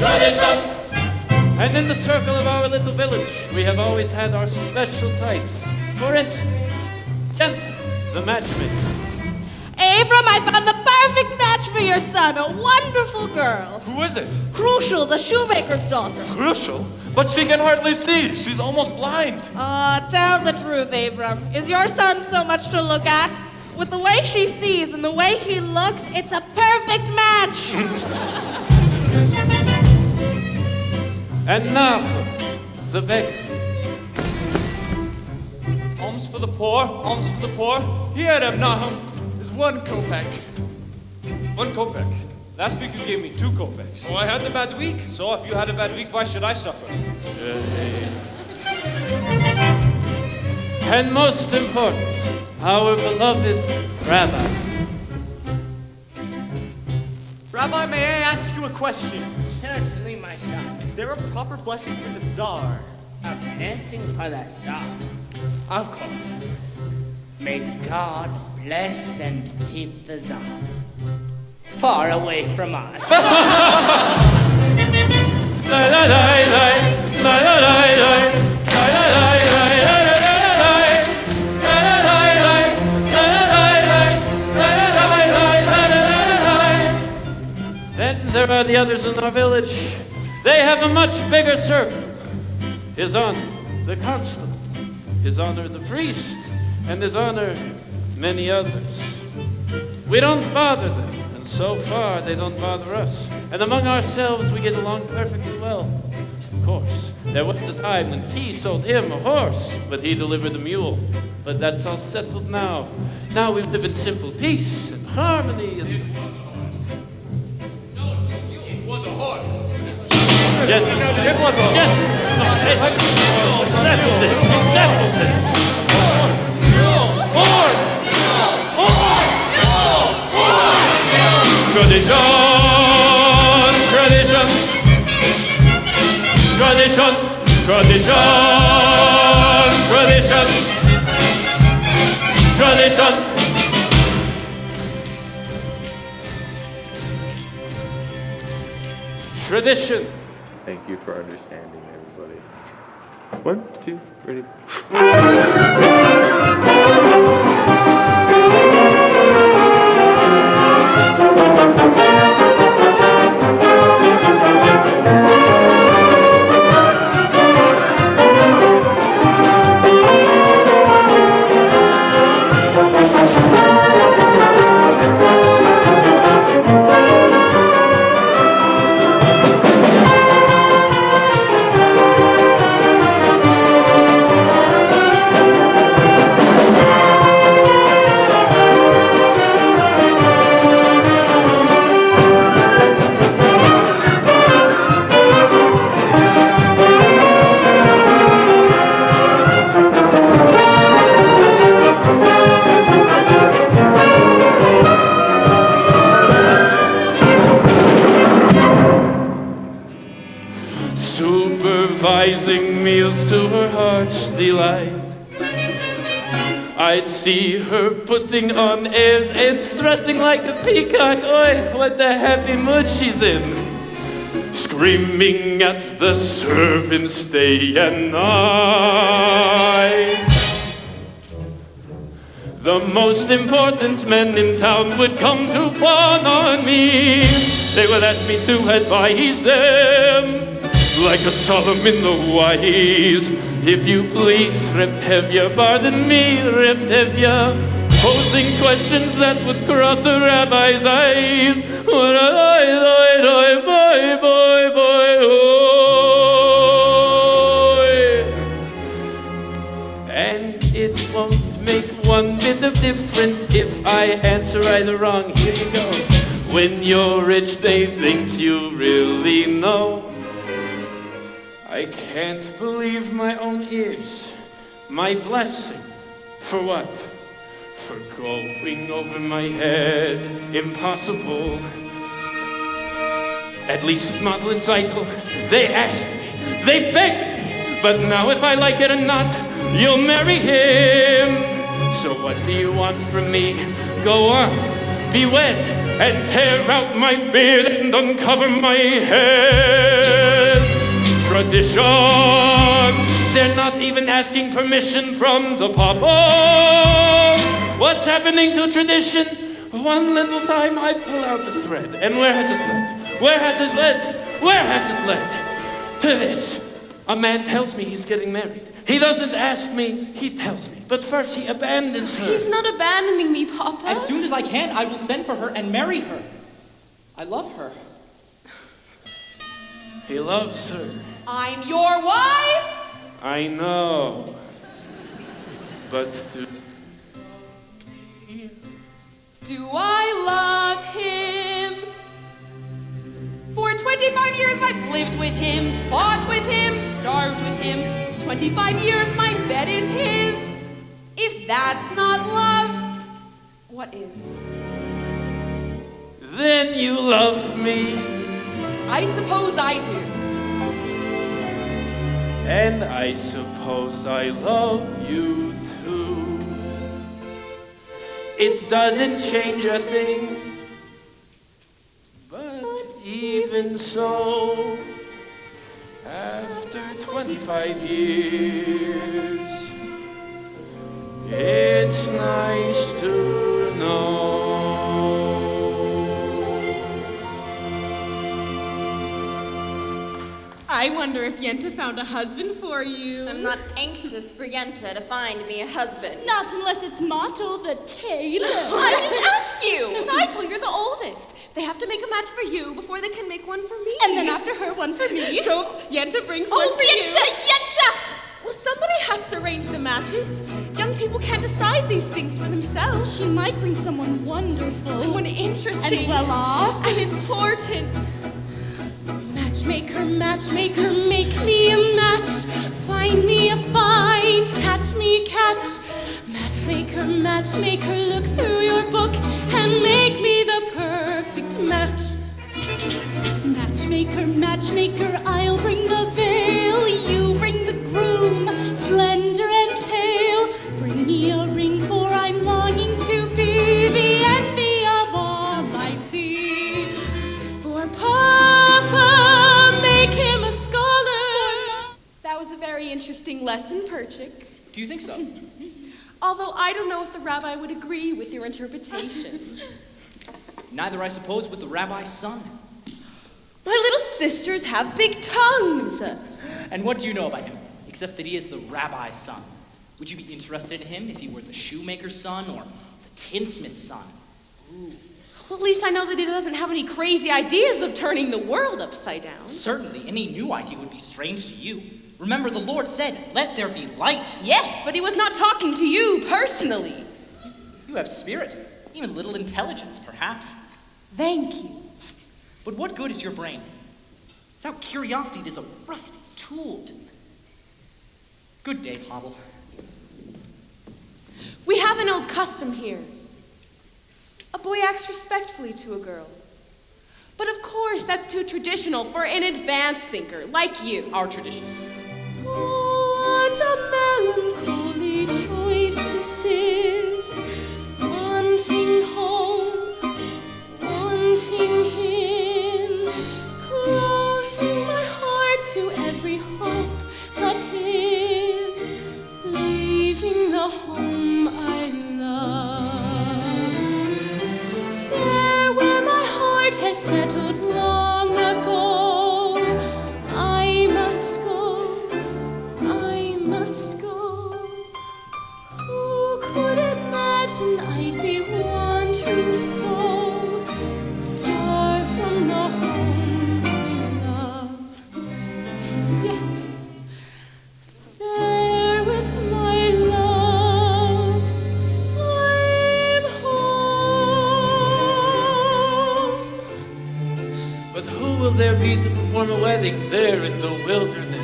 Tradition. And in the circle of our little village, we have always had our special types. For instance, Gentle, the matchmaker. Abram, I found the perfect match for your son, a wonderful girl. Who is it? Crucial, the shoemaker's daughter. Crucial? But she can hardly see. She's almost blind. Tell the truth, Abram. Is your son so much to look at? With the way she sees and the way he looks, it's a perfect match. And now, the beggar. Alms for the poor, alms for the poor. Here, Reb Nahum, is 1 kopeck. 1 kopeck. Last week you gave me 2 kopecks. Oh, I had a bad week. So if you had a bad week, why should I suffer? And most important, our beloved Rabbi. Rabbi, may I ask you a question? Certainly, my son. Is there a proper blessing for the Tsar? A blessing for the Tsar. Of course. May God bless and keep the Tsar far away from us. Then there are the others in our village. They have a much bigger circle. His Honor, the constable. His Honor, the priest. And His Honor, many others. We don't bother them. So far, they don't bother us. And among ourselves, we get along perfectly well. Of course, there was a time when he sold him a horse, but he delivered a mule. But that's all settled now. Now we live in simple peace and harmony. And... It was a horse. It was a horse. Settle this. Settle this. Horse. Tradition, tradition, tradition, tradition, tradition, tradition. Tradition. Thank you for understanding, everybody. 1, 2, ready. Supervising meals to her heart's delight. I'd see her putting on airs and strutting like a peacock. Oi, what a happy mood she's in. Screaming at the servants day and night. The most important men in town would come to fawn on me. They would ask me to advise them. Like a Solomon the wise, if you please, Reptevia, pardon me, Reptevia, posing questions that would cross a rabbi's eyes. And it won't make one bit of difference if I answer right or wrong. Here you go. When you're rich, they think you really know. I can't believe my own ears. My blessing. For what? For going over my head. Impossible. At least Madeline Zeitel. They asked me. They begged me. But now if I like it or not, you'll marry him. So what do you want from me? Go on. Be wed. And tear out my beard and uncover my head. tradition. They're not even asking permission from the Papa. What's happening to tradition? One little time I pull out the thread, and where has it led? Where has it led? Where has it led? To this. A man tells me he's getting married. He doesn't ask me, he tells me. But first he abandons her. He's not abandoning me, Papa. As soon as I can, I will send for her and marry her. I love her. He loves her. I'm your wife. I know. But Do I love him? For 25 years I've lived with him, fought with him, starved with him. 25 years my bed is his. If that's not love, what is? then you love me. I suppose I do. And I suppose I love you too. It doesn't change a thing. But even so, after 25 years, it's nice to know. I wonder if Yenta found a husband for you. I'm not anxious for Yenta to find me a husband. Not unless it's Motto the tailor. I didn't ask you. Besides, well, you're the oldest. They have to make a match for you before they can make one for me. And then after her, one for me. So Yenta brings one for you. Yenta! Well, somebody has to arrange the matches. Young people can't decide these things for themselves. She might bring someone wonderful. Someone interesting. And well off. And important. Matchmaker, matchmaker, make me a match. Find me a find, catch me catch. Matchmaker, matchmaker, look through your book and make me the perfect match. Matchmaker, matchmaker, I'll bring the veil. You bring the groom, slender and pale. Bring me a ring, for I'm longing to be the envy of all I see. For Papa, make him a scholar. That was a very interesting lesson, Perchik. Do you think so? Although I don't know if the rabbi would agree with your interpretation. Neither, I suppose, would the rabbi's son. My little sisters have big tongues. And what do you know about him, except that he is the rabbi's son? Would you be interested in him if he were the shoemaker's son or the tinsmith's son? Ooh. Well, at least I know that he doesn't have any crazy ideas of turning the world upside down. Certainly, any new idea would be strange to you. Remember, the Lord said, "Let there be light." Yes, but he was not talking to you personally. You have spirit, even little intelligence, perhaps. Thank you. But what good is your brain? Without curiosity, it is a rusty tool. Good day, Pavel. We have an old custom here. A boy acts respectfully to a girl. But of course, that's too traditional for an advanced thinker like you. Our tradition. What a melancholy choice this is. Wanting home, wanting him. Closing my heart to every hope but his. Leaving the home I love. There where my heart has settled long ago. I must go, I must go. Who could imagine I'd be wandering so far from the home I love? Yet, there with my love, I'm home. But who will there be to perform a wedding there in the wilderness?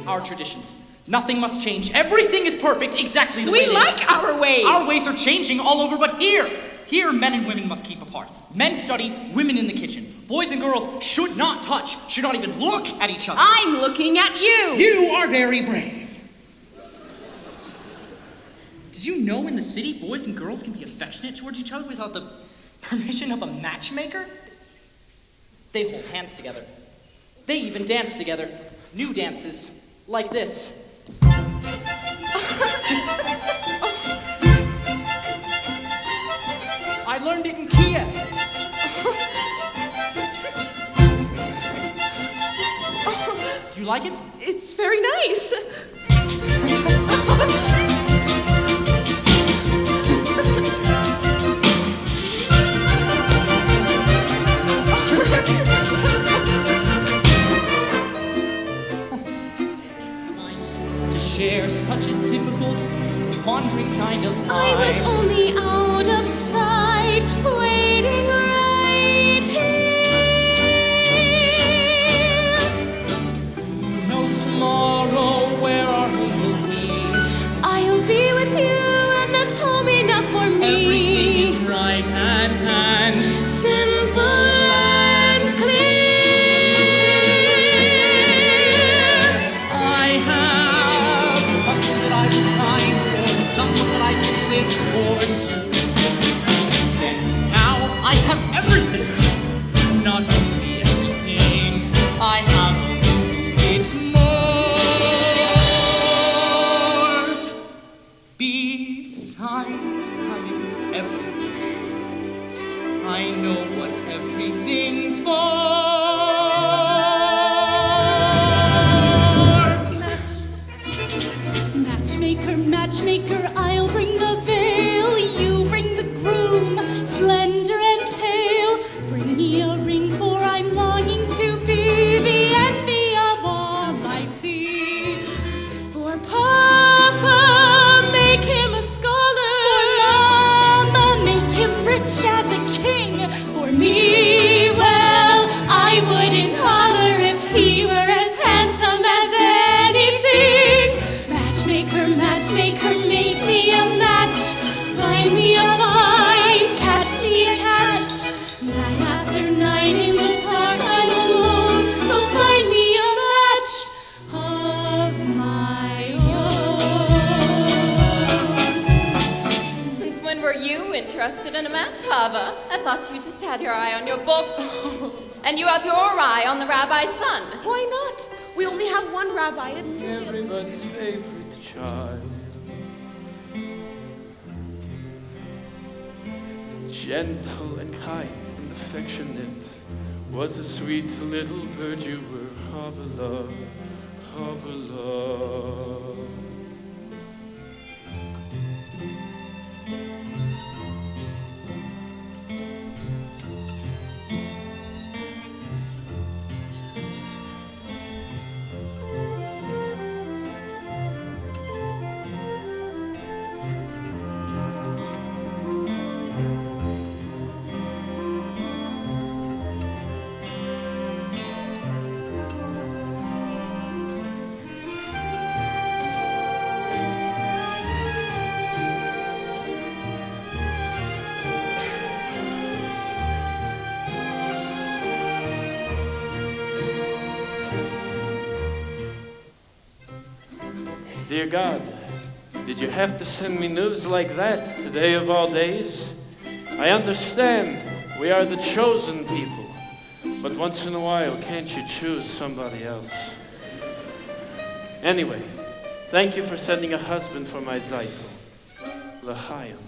Our traditions. Nothing must change. Everything is perfect exactly the way We it is. like our ways. Our ways are changing all over, but here. Here, men and women must keep apart. Men study, women in the kitchen. Boys and girls should not touch, should not even look at each other. I'm looking at you. You are very brave. Did you know in the city, boys and girls can be affectionate towards each other without the permission of a matchmaker? They hold hands together. They even dance together. new dances like this. I learned it in Kiev. Do you like it? It's very nice. To share such a difficult, wandering kind of life. I was only out of sight, waiting right here. Who knows tomorrow where our home will be? I'll be with you, and that's home enough for me. Everything is right at hand. Simple and clear. I have something that I would die for, someone that I could live for too. Yes, now I have everything. Not only everything, I have a little bit more. Besides having everything, I know what everything's for. Matchmaker, matchmaker, I'll bring the veil. You bring the groom, slender and pale. Bring me a ring, for I'm longing to be the envy of all I see. For Papa, make him a scholar. For Mama, make him rich as a king. For me, well, I wouldn't holler if he were as handsome as anything. Matchmaker, matchmaker, make me a match. Find me a find, catch me a catch. Night after night in the dark I'm alone, so find me a match of my own. Since when were you interested in a match, Hava? I thought you just had your eye on your book. And you have your eye on the rabbi's son. Why not? We only have one rabbi and Everybody's favorite child. Gentle and kind and affectionate. What a sweet little bird you were, Havila, Havila. Dear God, did you have to send me news like that, today of all days? I understand we are the chosen people, but once in a while, can't you choose somebody else? Anyway, thank you for sending a husband for my Zaito. L'chaim.